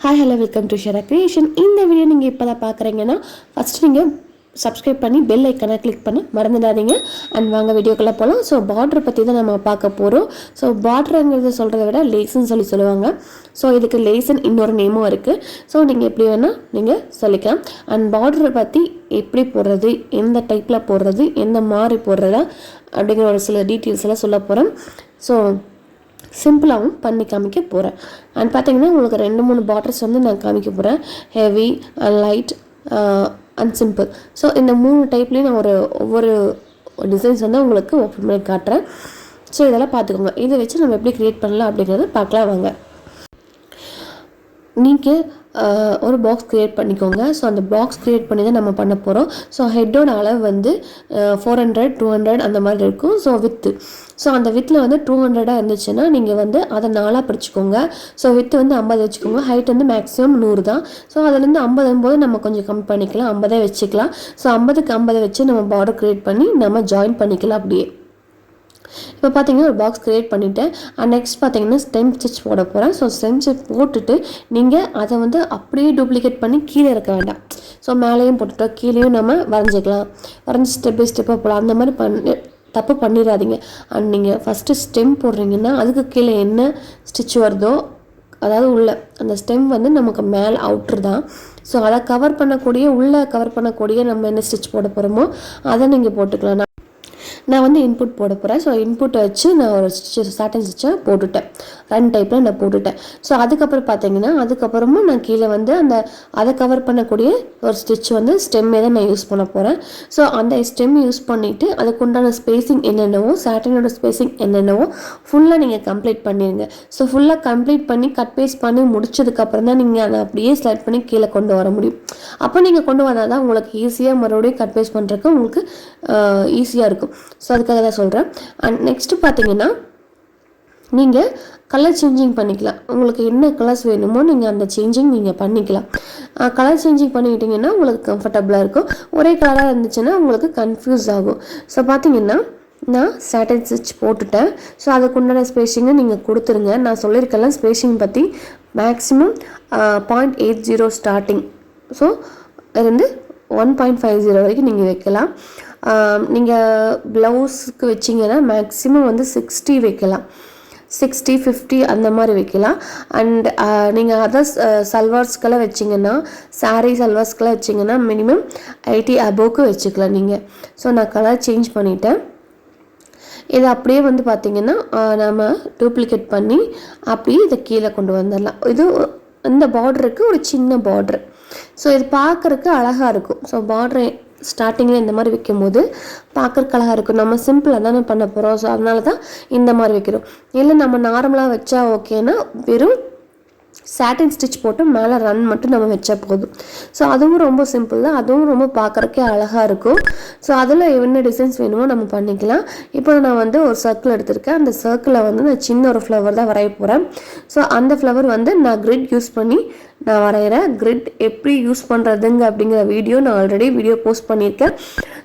Hi, hello, welcome to Shara Creation. இந்த video நீங்கள் இப்போ தான் பார்க்குறீங்கன்னா ஃபஸ்ட்டு நீங்கள் சப்ஸ்கிரைப் பண்ணி பெல் ஐக்கனை கிளிக் பண்ண மறந்துடாதீங்க. அண்ட் வாங்க வீடியோக்குள்ளே போகலாம். ஸோ பார்டர் பற்றி தான் நம்ம பார்க்க போகிறோம். ஸோ பார்டருங்கிறத சொல்கிறத விட லேஸ்ன்னு சொல்லுவாங்க. ஸோ இதுக்கு லேஸ்ன்னு இன்னொரு நேமும் இருக்குது. ஸோ நீங்கள் எப்படி வேணால் நீங்கள் சொல்லிக்கலாம். அண்ட் பார்டரை பற்றி எப்படி போடுறது, எந்த டைப்பில் போடுறது, எந்த மாதிரி போடுறதா அப்படிங்கிற ஒரு சில டீட்டெயில்ஸ் எல்லாம் சொல்ல போகிறேன். ஸோ சிம்பிளாகவும் பண்ணி காமிக்க போகிறேன். அண்ட் பார்த்தீங்கன்னா உங்களுக்கு 2-3 பார்டர்ஸ் வந்து நான் காமிக்க போகிறேன். Heavy and light and simple. So இந்த 3 டைப்லேயும் நான் ஒவ்வொரு டிசைன்ஸ் வந்து உங்களுக்கு ஓப்பன் பண்ணி காட்டுறேன். ஸோ இதெல்லாம் பார்த்துக்கோங்க. இதை வச்சு நம்ம எப்படி க்ரியேட் பண்ணலாம் அப்படிங்கிறத பார்க்கலாம் வாங்க. நீங்கள் ஒரு பாக்ஸ் க்ரியேட் பண்ணிக்கோங்க. ஸோ அந்த பாக்ஸ் க்ரியேட் பண்ணி தான் நம்ம பண்ண போகிறோம். ஸோ ஹெட்டோட அளவு வந்து 400, 200 அந்த மாதிரி இருக்கும். ஸோ வித்து, ஸோ அந்த வித்தில் வந்து 200 இருந்துச்சுன்னா நீங்கள் வந்து அதை 4 பிரிச்சுக்கோங்க. ஸோ வித்து வந்து 50 வச்சுக்கோங்க. ஹைட் வந்து மேக்ஸிமம் 100 தான். ஸோ அதுலேருந்து 50 போது நம்ம கொஞ்சம் கம்மி பண்ணிக்கலாம், 50 வச்சுக்கலாம். ஸோ 50க்கு 50 வச்சு நம்ம பார்டர் க்ரியேட் பண்ணி நம்ம ஜாயின் பண்ணிக்கலாம் அப்படியே. இப்போ பார்த்தீங்கன்னா ஒரு பாக்ஸ் க்ரியேட் பண்ணிவிட்டேன். அண்ட் நெக்ஸ்ட் பார்த்தீங்கன்னா ஸ்டெம் ஸ்டிச் போட போகிறேன். ஸோ ஸ்டெம் ஸ்டிச் போட்டுட்டு நீங்கள் அதை வந்து அப்படியே டூப்ளிகேட் பண்ணி கீழே இருக்க வேண்டாம். ஸோ மேலேயும் போட்டுட்டோம், கீழேயும் நம்ம வரைஞ்சிக்கலாம். வரைஞ்சி ஸ்டெப் பை ஸ்டெப்பாக போகலாம். அந்த மாதிரி தப்பு பண்ணிடாதீங்க. அண்ட் நீங்கள் ஃபஸ்ட்டு ஸ்டெம் போடுறீங்கன்னா அதுக்கு கீழே என்ன ஸ்டிச் வருதோ, அதாவது உள்ள அந்த ஸ்டெம் வந்து நமக்கு மேலே அவுட்ரு தான். ஸோ அதை கவர் பண்ணக்கூடிய, உள்ளே கவர் பண்ணக்கூடிய நம்ம என்ன ஸ்டிச் போட போகிறோமோ அதை நீங்கள் போட்டுக்கலாம். நான் வந்து இன்புட் போட போகிறேன். ஸோ இன்புட்டை வச்சு நான் ஒரு சாட்டன் ஸ்டிச்சை போட்டுட்டேன். 2 டைப்பில் நான் போட்டுட்டேன். ஸோ அதுக்கப்புறம் பார்த்தீங்கன்னா அதுக்கப்புறமும் நான் கீழே வந்து அதை கவர் பண்ணக்கூடிய ஒரு ஸ்டிச் வந்து ஸ்டெம்மே தான் நான் யூஸ் பண்ண போகிறேன். ஸோ அந்த ஸ்டெம் யூஸ் பண்ணிவிட்டு அதுக்கு உண்டான ஸ்பேசிங் என்னென்னவோ, சாட்டனோட ஸ்பேசிங் என்னென்னவோ ஃபுல்லாக நீங்கள் கம்ப்ளீட் பண்ணிடுங்க. ஸோ ஃபுல்லாக கம்ப்ளீட் பண்ணி கட் பேஸ்ட் பண்ணி முடிச்சதுக்கப்புறம் தான் நீங்கள் அதை அப்படியே ஸ்லைட் பண்ணி கீழே கொண்டு வர முடியும். அப்போ நீங்கள் கொண்டு வந்தால் தான் உங்களுக்கு ஈஸியாக மறுபடியும் கட் பேஸ்ட் பண்ணுறதுக்கு உங்களுக்கு ஈஸியாக இருக்கும். ஸோ அதுக்காக தான் சொல்கிறேன். அண்ட் நெக்ஸ்ட்டு பார்த்தீங்கன்னா நீங்கள் கலர் சேஞ்சிங் பண்ணிக்கலாம். உங்களுக்கு என்ன கலர்ஸ் வேணுமோ நீங்கள் அந்த சேஞ்சிங் நீங்கள் பண்ணிக்கலாம். கலர் சேஞ்சிங் பண்ணிக்கிட்டிங்கன்னா உங்களுக்கு கம்ஃபர்டபுளாக இருக்கும். ஒரே கலராக இருந்துச்சுன்னா உங்களுக்கு கன்ஃபியூஸ் ஆகும். ஸோ பார்த்தீங்கன்னா நான் சாட்டன் ஸ்டிச் போட்டுட்டேன். ஸோ அதுக்குண்டான ஸ்பேஷிங்கை நீங்கள் கொடுத்துருங்க. நான் சொல்லியிருக்கேன் ஸ்பேஷிங் பற்றி மேக்ஸிமம் 0.80 ஸ்டார்டிங். ஸோ இருந்து 1.50 வரைக்கும் நீங்கள் வைக்கலாம். நீங்கள் ப்ளவுஸுக்கு வச்சிங்கன்னா மேக்ஸிமம் வந்து 60 வைக்கலாம், 60, 50 அந்த மாதிரி வைக்கலாம். அண்ட் நீங்கள் அதர்ஸ் சல்வார்ஸ்க்கெல்லாம் வச்சிங்கன்னா, சாரீ சல்வார்ஸ்க்கெல்லாம் வச்சிங்கன்னா மினிமம் 80 அபோவ்க்கு வச்சுக்கலாம் நீங்கள். ஸோ நான் கலர் சேஞ்ச் பண்ணிட்டேன். இதை அப்படியே வந்து பார்த்திங்கன்னா நம்ம டூப்ளிகேட் பண்ணி அப்படியே இதை கீழே கொண்டு வந்துடலாம். இது இந்த பார்டருக்கு ஒரு சின்ன பார்ட்ரு. ஸோ இது பார்க்குறக்கு அழகாக இருக்கும். ஸோ பார்ட்ரு ஸ்டார்டிங்கில் இந்த மாதிரி வைக்கும்போது பார்க்குறக்கு அழகாக இருக்கும். நம்ம சிம்பிளாக தானே பண்ண போகிறோம். ஸோ அதனால தான் இந்த மாதிரி வைக்கிறோம். இல்லை நம்ம நார்மலாக வச்சா ஓகேனா வெறும் சாட்டின் ஸ்டிச் போட்டு மேலே ரன் மட்டும் நம்ம வச்சா போதும். ஸோ அதுவும் ரொம்ப சிம்பிள் தான், அதுவும் ரொம்ப பார்க்குறக்கே அழகாக இருக்கும். ஸோ அதில் என்ன டிசைன்ஸ் வேணுமோ நம்ம பண்ணிக்கலாம். இப்போ நான் வந்து ஒரு சர்க்கிள் எடுத்திருக்கேன். அந்த சர்க்கிளில் வந்து நான் சின்ன ஒரு ஃப்ளவர் தான் வரைய போகிறேன். ஸோ அந்த ஃப்ளவர் வந்து நான் கிரிட் யூஸ் பண்ணி நான் வரைகிறேன். கிரிட் எப்படி யூஸ் பண்ணுறதுங்க அப்படிங்கிற வீடியோ நான் ஆல்ரெடி போஸ்ட் பண்ணியிருக்கேன்.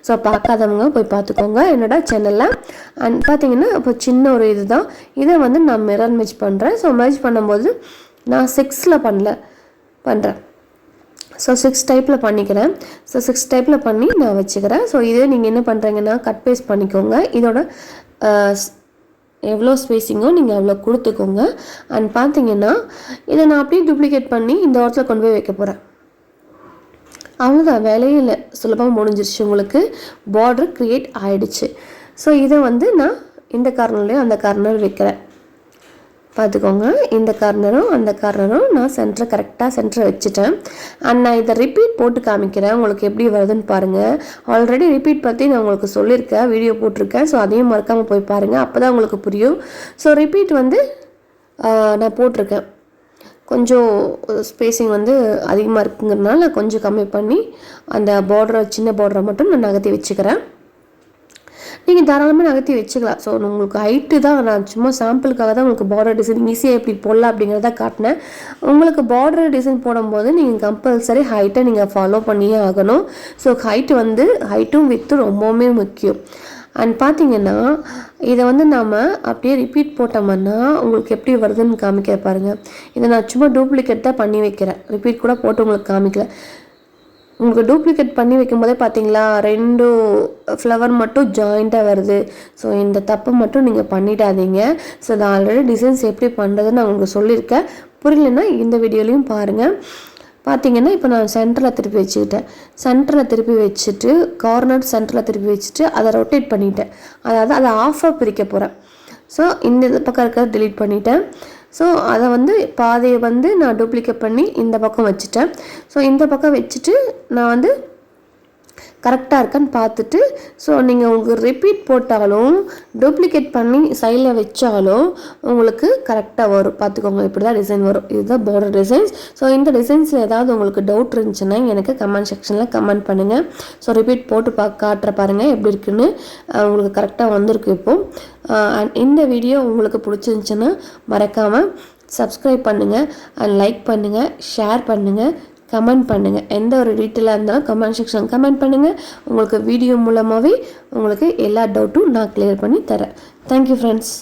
ஸோ பார்க்காதவங்க போய் பார்த்துக்கோங்க என்னோட சேனலில். அண்ட் பார்த்தீங்கன்னா இப்போ சின்ன ஒரு இது தான். இதை வந்து நான் மிரர் மெர்ஜ் பண்ணுறேன். ஸோ மெர்ஜ் பண்ணும்போது நான் 6ல் பண்ணுறேன். ஸோ 6 டைப்பில் பண்ணிக்கிறேன். ஸோ 6 டைப்பில் பண்ணி நான் வச்சுக்கிறேன். ஸோ இதே நீங்கள் என்ன பண்ணுறீங்கன்னா கட் பேஸ்ட் பண்ணிக்கோங்க. இதோட எவ்வளோ ஸ்பேஸிங்கோ நீங்கள் அவ்வளோ கொடுத்துக்கோங்க. அண்ட் பார்த்தீங்கன்னா இதை நான் அப்படியே டூப்ளிகேட் பண்ணி இந்த இடத்துல கொண்டு போய் வைக்க போகிறேன். அவ்வளோதான், வேலையே இல்லை, சுலபமாக முடிஞ்சிருச்சு. உங்களுக்கு பார்டர் க்ரியேட் ஆகிடுச்சு. ஸோ இதை வந்து நான் இந்த கார்னர்லேயும் அந்த கார்னர் வைக்கிறேன். பார்த்துக்கோங்க, இந்த கார்னரும் அந்த கார்னரும் நான் கரெக்டாக சென்டரை வச்சுட்டேன். அண்ட் நான் இதை ரிப்பீட் போட்டு காமிக்கிறேன் உங்களுக்கு எப்படி வருதுன்னு பாருங்கள். ஆல்ரெடி ரிப்பீட் பற்றி நான் உங்களுக்கு சொல்லியிருக்கேன், வீடியோ போட்டிருக்கேன். ஸோ அதையும் மறக்காமல் போய் பாருங்கள், அப்போ தான் உங்களுக்கு புரியும். ஸோ ரிப்பீட் வந்து நான் போட்டிருக்கேன். கொஞ்சம் ஸ்பேஸிங் வந்து அதிகமாக இருக்குங்கிறதுனால நான் கொஞ்சம் கம்மி பண்ணி அந்த பார்டரை, சின்ன பார்டரை மட்டும் நான் நகர்த்தி வச்சுக்கிறேன். நீங்கள் தாராளமாக நகர்த்தி வச்சுக்கலாம். ஸோ உங்களுக்கு ஹைட்டு தான், நான் சும்மா சாம்பிளுக்காக தான் உங்களுக்கு பார்டர் டிசைன் ஈஸியாக எப்படி போடலாம் அப்படிங்கிறத காட்டினேன். உங்களுக்கு பார்டர் டிசைன் போடும்போது நீங்கள் கம்பல்சரி ஹைட்டை நீங்கள் ஃபாலோ பண்ணியே ஆகணும். ஸோ ஹைட்டு வந்து ஹைட்டும் வித்தும் ரொம்பவுமே முக்கியம். அண்ட் பார்த்தீங்கன்னா இதை வந்து நாம் அப்படியே ரிப்பீட் போட்டோம்னா உங்களுக்கு எப்படி வருதுன்னு காமிக்கிற பாருங்கள். இதை நான் சும்மா டூப்ளிகேட் தான் பண்ணி வைக்கிறேன், ரிப்பீட் கூட போட்டு உங்களுக்கு காமிக்கல. உங்களுக்கு டூப்ளிகேட் பண்ணி வைக்கும்போதே பார்த்தீங்களா 2 ஃப்ளவர் மட்டும் ஜாயிண்ட்டாக வருது. ஸோ இந்த தப்பை மட்டும் நீங்கள் பண்ணிடாதீங்க. ஸோ நான் ஆல்ரெடி டிசைன்ஸ் எப்படி பண்ணுறதுன்னு நான் உங்களுக்கு சொல்லியிருக்கேன். புரியலன்னா இந்த வீடியோலையும் பாருங்கள். பார்த்தீங்கன்னா இப்போ நான் சென்டரில் திருப்பி வச்சுக்கிட்டேன். சென்டரில் திருப்பி வச்சுட்டு கார்னர் சென்டரில் திருப்பி வச்சுட்டு அதை ரொட்டேட் பண்ணிட்டேன். அதாவது அதை ஆஃபாக பிரிக்க போகிறேன். ஸோ இந்த பக்கம் இருக்கிறத டிலீட் பண்ணிட்டேன். ஸோ அதை வந்து பாதையை வந்து நான் டூப்ளிகேட் பண்ணி இந்த பக்கம் வச்சுட்டேன். ஸோ இந்த பக்கம் வச்சுட்டு நான் வந்து கரெக்டாக இருக்கான்னு பார்த்துட்டு, ஸோ நீங்கள் உங்களுக்கு ரிப்பீட் போட்டாலும் டூப்ளிகேட் பண்ணி சைடில் வச்சாலும் உங்களுக்கு கரெக்டாக வரும். பார்த்துக்கோங்க, இப்படி தான் டிசைன் வரும். இதுதான் பார்டர் டிசைன்ஸ். ஸோ இந்த டிசைன்ஸில் ஏதாவது உங்களுக்கு டவுட் இருந்துச்சுன்னா எனக்கு கமெண்ட் செக்ஷனில் கமெண்ட் பண்ணுங்கள். ஸோ ரிப்பீட் போட்டு காட்டுற பாருங்கள் எப்படி இருக்குன்னு. உங்களுக்கு கரெக்டாக வந்திருக்கு இப்போது. அண்ட் இந்த வீடியோ உங்களுக்கு பிடிச்சிருந்துச்சுன்னா மறக்காமல் சப்ஸ்கிரைப் பண்ணுங்கள் அண்ட் லைக் பண்ணுங்கள், ஷேர் பண்ணுங்கள், கமெண்ட் பண்ணுங்கள். எந்த ஒரு டீட்டெயிலாக இருந்தாலும் கமெண்ட் செக்ஷன் கமெண்ட் பண்ணுங்கள். உங்களுக்கு வீடியோ மூலமாகவே உங்களுக்கு எல்லா டவுட்டும் நான் கிளியர் பண்ணி தரேன். Thank you friends.